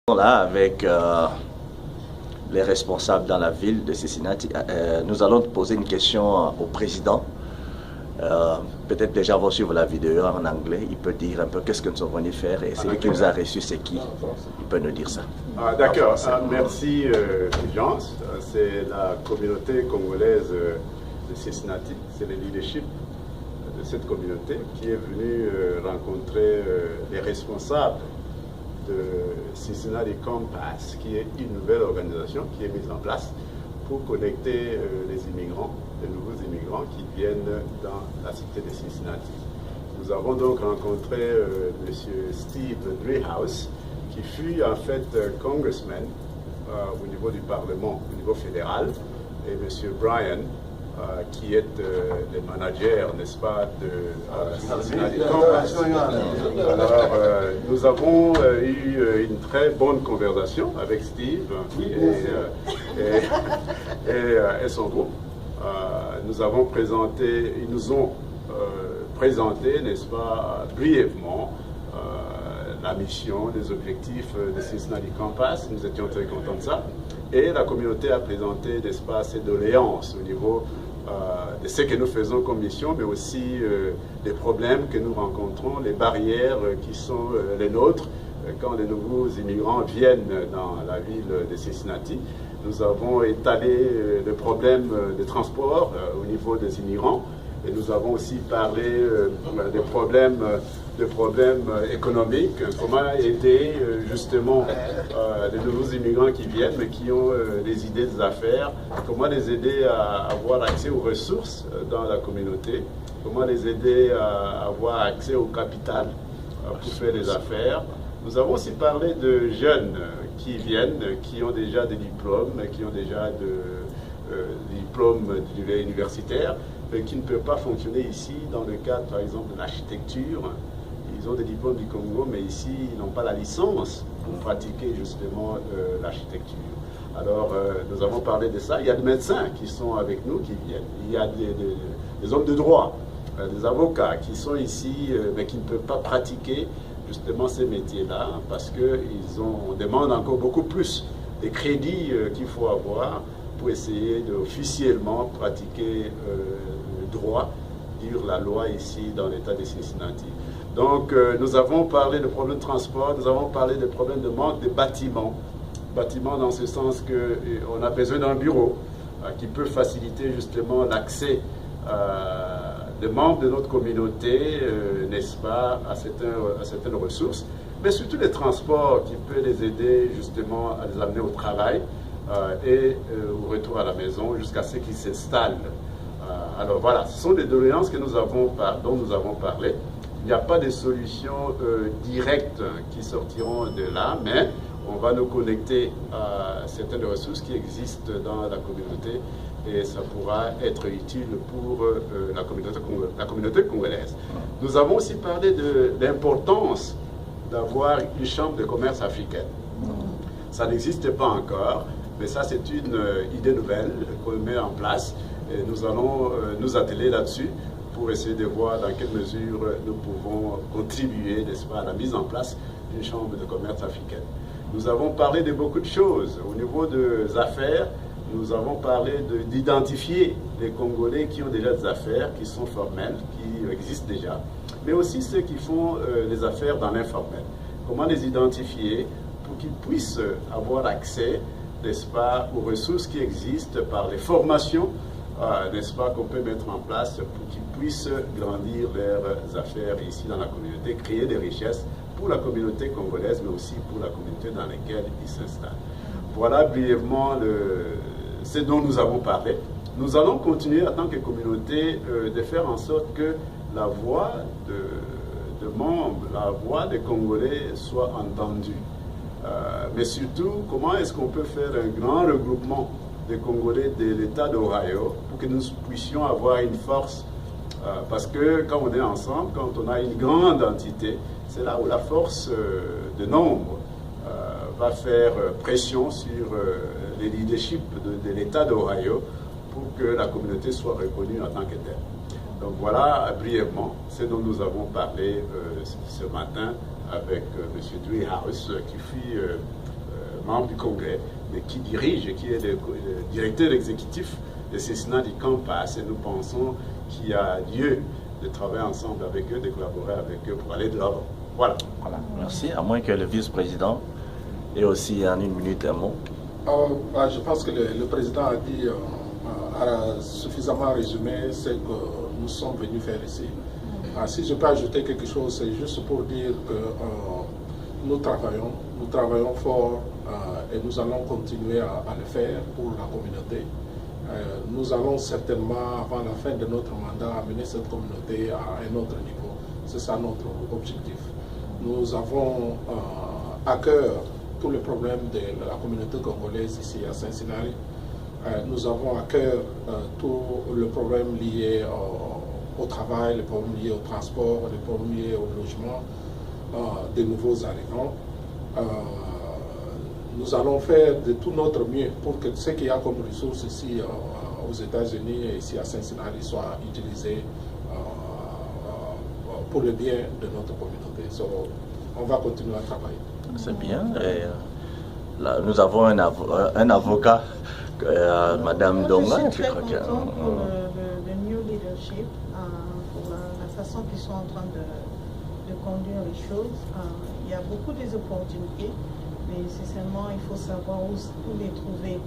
Là avec les responsables dans la ville de Cincinnati. Nous allons poser une question au président. Peut-être déjà vont suivre la vidéo en anglais. Il peut dire un peu qu'est-ce que nous sommes venus faire et celui qui nous a reçu c'est qui. Il peut nous dire ça. D'accord. Merci Jean. C'est la communauté congolaise de Cincinnati. C'est le leadership de cette communauté qui est venu rencontrer les responsables de Cincinnati Compass, qui est une nouvelle organisation qui est mise en place pour connecter les immigrants, les nouveaux immigrants qui viennent dans la cité de Cincinnati. Nous avons donc rencontré M. Steve Driehaus, qui fut en fait congressman au niveau du Parlement, au niveau fédéral, et M. Brian, qui est le manager, n'est-ce pas, de Cincinnati Compass. Alors, nous avons eu une très bonne conversation avec Steve et son groupe. Nous avons présenté, ils nous ont présenté, n'est-ce pas, brièvement, la mission, les objectifs de Cincinnati Compass. Nous étions très contents de ça. Et la communauté a présenté, n'est-ce pas, ses doléances au niveau de ce que nous faisons comme mission, mais aussi les problèmes que nous rencontrons, les barrières qui sont les nôtres quand les nouveaux immigrants viennent dans la ville de Cincinnati. Nous avons étalé le problème de transport au niveau des immigrants et nous avons aussi parlé des problèmes économiques, comment aider justement les nouveaux immigrants qui viennent mais qui ont des idées des affaires, comment les aider à avoir accès aux ressources dans la communauté, comment les aider à avoir accès au capital pour faire des affaires. Nous avons aussi parlé de jeunes qui viennent, qui ont déjà des diplômes, qui ont déjà des diplômes universitaires, mais qui ne peuvent pas fonctionner ici dans le cadre, par exemple, de l'architecture. Ils ont des diplômes du Congo, mais ici, ils n'ont pas la licence pour pratiquer justement l'architecture. Alors, nous avons parlé de ça. Il y a des médecins qui sont avec nous, qui viennent. Il y a des hommes de droit, des avocats qui sont ici, mais qui ne peuvent pas pratiquer justement ces métiers-là, parce qu'on demande encore beaucoup plus des crédits qu'il faut avoir pour essayer d'officiellement pratiquer le droit, dire la loi ici dans l'État de Cincinnati. Donc, nous avons parlé de problèmes de transport, nous avons parlé de problèmes de manque de bâtiments. Bâtiments dans ce sens qu'on a besoin d'un bureau qui peut faciliter justement l'accès des membres de notre communauté, n'est-ce pas, à certaines ressources, mais surtout les transports qui peuvent les aider justement à les amener au travail et au retour à la maison jusqu'à ce qu'ils s'installent. Alors voilà, ce sont des doléances dont nous avons parlé. Il n'y a pas de solutions directes qui sortiront de là, mais on va nous connecter à certaines ressources qui existent dans la communauté et ça pourra être utile pour la communauté congolaise. Nous avons aussi parlé de l'importance d'avoir une chambre de commerce africaine. Ça n'existe pas encore, mais ça c'est une idée nouvelle qu'on met en place et nous allons nous atteler là-dessus pour essayer de voir dans quelle mesure nous pouvons contribuer, n'est-ce pas, à la mise en place d'une chambre de commerce africaine. Nous avons parlé de beaucoup de choses. Au niveau des affaires, nous avons parlé d'identifier les Congolais qui ont déjà des affaires, qui sont formelles, qui existent déjà, mais aussi ceux qui font les affaires dans l'informel. Comment les identifier pour qu'ils puissent avoir accès, n'est-ce pas, aux ressources qui existent par les formations, n'est-ce pas, qu'on peut mettre en place pour qu'ils puissent grandir leurs affaires ici dans la communauté, créer des richesses pour la communauté congolaise, mais aussi pour la communauté dans laquelle ils s'installent. Voilà brièvement ce dont nous avons parlé. Nous allons continuer en tant que communauté de faire en sorte que la voix de membres, la voix des Congolais soit entendue. Mais surtout, comment est-ce qu'on peut faire un grand regroupement des Congolais de l'État d'Ohio pour que nous puissions avoir une force parce que quand on est ensemble, quand on a une grande entité, c'est là où la force de nombre va faire pression sur les leaderships de l'État d'Ohio pour que la communauté soit reconnue en tant que telle. Donc voilà brièvement ce dont nous avons parlé ce matin avec M. Driehaus, qui fut membre du Congrès, mais qui dirige et qui est le directeur exécutif de CECINAT du Campass. Et nous pensons qu'il y a lieu de travailler ensemble avec eux, de collaborer avec eux pour aller de l'avant. Voilà. Voilà. Merci. À moins que le vice-président ait aussi en une minute un mot. Je pense que le président a dit, a suffisamment résumé ce que nous sommes venus faire ici. Si je peux ajouter quelque chose, c'est juste pour dire que nous travaillons fort et nous allons continuer à le faire pour la communauté. Nous allons certainement, avant la fin de notre mandat, amener cette communauté à un autre niveau. C'est ça notre objectif. Nous avons à cœur tous les problèmes de la communauté congolaise ici à Cincinnati. Nous avons à cœur tout le problème lié au travail, les problèmes liés au transport, les problèmes liés au logement des nouveaux arrivants. Nous allons faire de tout notre mieux pour que ce qu'il y a comme ressources ici aux États-Unis et ici à Cincinnati soit utilisé pour le bien de notre communauté. On va continuer à travailler. C'est bien. Et, là, nous avons un avocat, Madame Donga. Je suis très contente pour le new leadership, pour la façon qu'ils sont en train de conduire les choses. Il y a beaucoup des opportunités, mais sincèrement, il faut savoir où les trouver.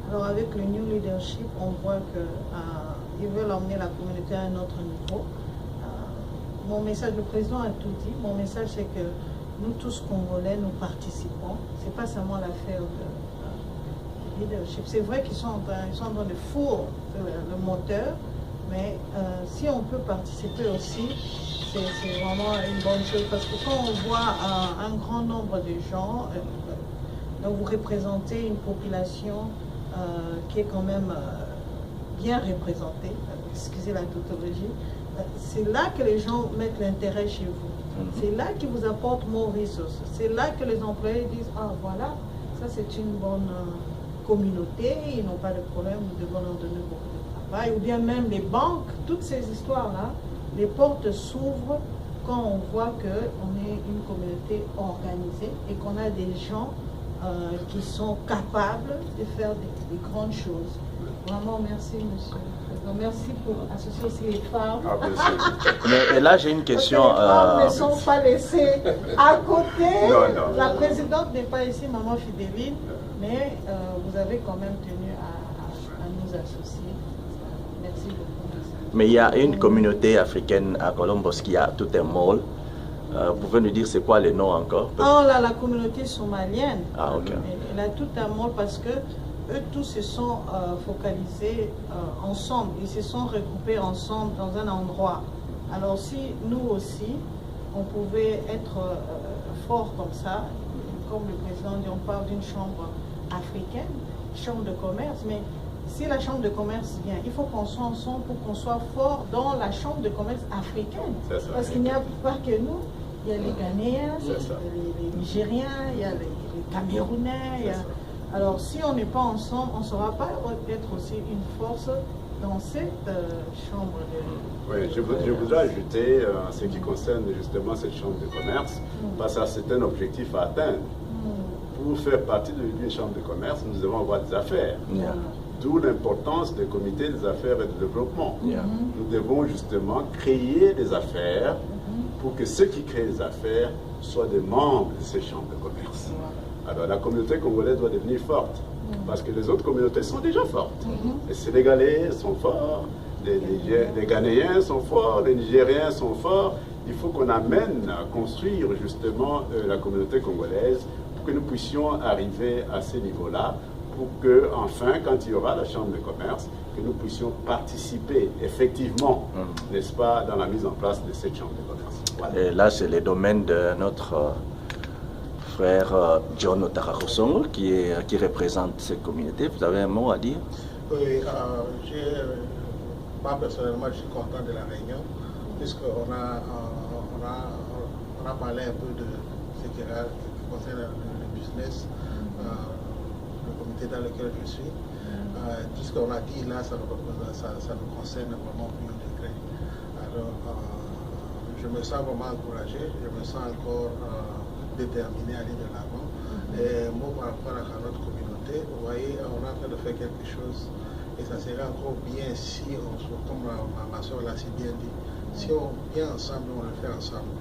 Alors avec le new leadership, on voit qu'ils veulent emmener la communauté à un autre niveau. Mon message, le président a tout dit. Mon message, c'est que nous tous Congolais, nous participons. C'est pas seulement l'affaire de leadership. C'est vrai qu'ils sont en train de fourrer le moteur, mais si on peut participer aussi, c'est vraiment une bonne chose. Parce que quand on voit un grand nombre de gens, donc vous représentez une population qui est quand même bien représentée, excusez la tautologie, c'est là que les gens mettent l'intérêt chez vous. C'est là qu'ils vous apportent more resources. C'est là que les employés disent, ah voilà, ça c'est une bonne communauté, ils n'ont pas de problème, nous devons leur donner beaucoup de travail. Ou bien même les banques, toutes ces histoires-là, les portes s'ouvrent quand on voit qu'on est une communauté organisée et qu'on a des gens qui sont capables de faire des grandes choses. Vraiment, merci, monsieur le président. Merci pour associer aussi les femmes. Mais là, j'ai une question. Les femmes ne sont pas laissées à côté. Non. La présidente n'est pas ici, maman Fidéline, mais vous avez quand même tenu à nous associer. Merci beaucoup. Mais il y a une communauté africaine à Columbus qui a tout un mall. Vous pouvez nous dire c'est quoi les noms encore? Oh là, la communauté somalienne. Ah, ok. Elle a tout un mall parce que eux tous se sont focalisés ensemble, ils se sont regroupés ensemble dans un endroit. Alors si nous aussi, on pouvait être forts comme ça, comme le président dit, on parle d'une chambre africaine, chambre de commerce, mais si la chambre de commerce vient, il faut qu'on soit ensemble pour qu'on soit fort dans la chambre de commerce africaine. Parce qu'il n'y a pas que nous, il y a les Ghanéens, les Nigériens, il y a les Camerounais. Alors, si on n'est pas ensemble, on ne saura pas être aussi une force dans cette chambre de... Oui, je voudrais ajouter, en ce qui concerne justement cette chambre de commerce, parce que c'est un objectif à atteindre. Pour faire partie d'une chambre de commerce, nous devons avoir des affaires. D'où l'importance des comités des affaires et du développement. Nous devons justement créer des affaires pour que ceux qui créent les affaires soient des membres de ces chambres de commerce. Alors la communauté congolaise doit devenir forte, parce que les autres communautés sont déjà fortes. Les Sénégalais sont forts, les Ghanéens sont forts, les Nigériens sont forts. Il faut qu'on amène à construire justement la communauté congolaise pour que nous puissions arriver à ce niveau-là, pour que, enfin, quand il y aura la chambre de commerce, que nous puissions participer effectivement, n'est-ce pas, dans la mise en place de cette chambre de commerce. Voilà. Et là, c'est le domaine de notre frère John Otarakosongo qui représente cette communauté. Vous avez un mot à dire? Oui, moi personnellement, je suis content de la réunion, puisqu'on a parlé un peu de ce qui concerne le business, le comité dans lequel je suis. Tout ce qu'on a dit là, ça nous concerne vraiment plus de degré. Alors, je me sens vraiment encouragé, je me sens encore déterminé à aller de l'avant. Et moi, par rapport à notre communauté, vous voyez, on est en train de faire quelque chose. Et ça serait encore bien si, comme ma soeur l'a si bien dit, si on vient ensemble, on le fait ensemble.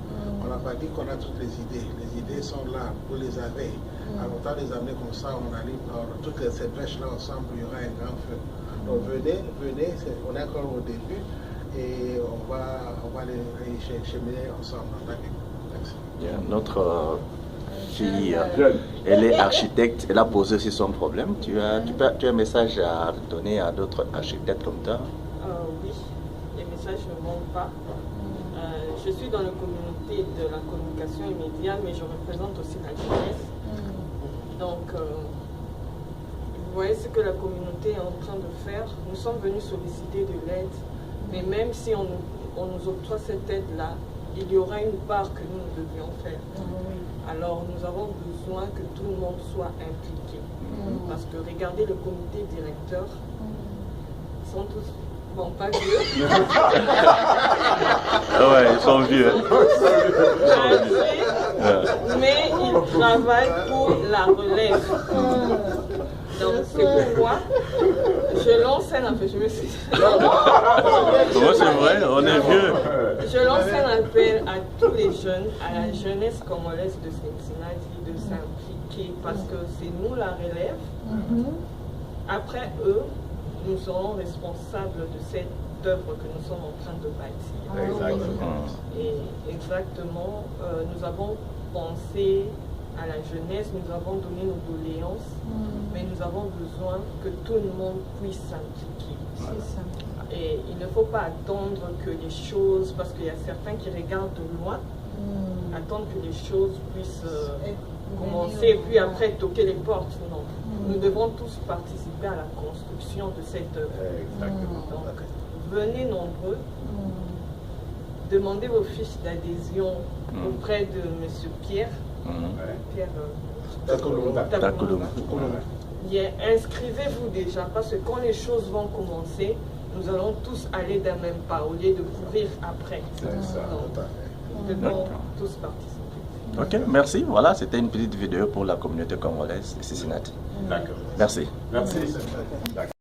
On n'a pas dit qu'on a toutes les idées. Les idées sont là, vous les avez. Alors, autant les amener comme ça, on arrive dans toutes ces brèches-là ensemble, il y aura un grand feu. Donc venez, on est encore au début et on va les cheminer ensemble. Merci. Yeah, notre fille, elle est architecte, elle a posé aussi son problème. Tu as un message à donner à d'autres architectes comme toi? Oui, les messages ne manquent pas. Je suis dans la communauté de la communication immédiate, mais je représente aussi la jeunesse. Donc, vous voyez ce que la communauté est en train de faire. Nous sommes venus solliciter de l'aide, mais même si on nous octroie cette aide-là, il y aura une part que nous devions faire. Alors, nous avons besoin que tout le monde soit impliqué. Parce que regardez le comité directeur, ils sont tous, bon, pas vieux. Ouais, ils sont vieux. Mais ils travaillent pour la relève. Donc, c'est pourquoi je lance un appel. Je me suis... Comment c'est vrai? On est vieux. Je lance un appel à tous les jeunes, à la jeunesse congolaise de Cincinnati, de s'impliquer parce que c'est nous la relève. Après eux, nous serons responsables de cette œuvre que nous sommes en train de bâtir. Exactement. Et exactement, nous avons pensé à la jeunesse, nous avons donné nos doléances, mais nous avons besoin que tout le monde puisse s'impliquer. Et il ne faut pas attendre que les choses, parce qu'il y a certains qui regardent de loin, attendre que les choses puissent commencer, puis après toquer les portes. Non. Nous devons tous participer à la construction de cette œuvre. Exactement. Donc, venez nombreux, demandez vos fiches d'adhésion auprès de M. Pierre. Pierre Takoloma. Inscrivez-vous déjà, parce que quand les choses vont commencer, nous allons tous aller d'un même pas, au lieu de courir après. Donc, nous devons tous participer. Ok, merci. Voilà, c'était une petite vidéo pour la communauté congolaise de Cincinnati. D'accord. Merci. Merci.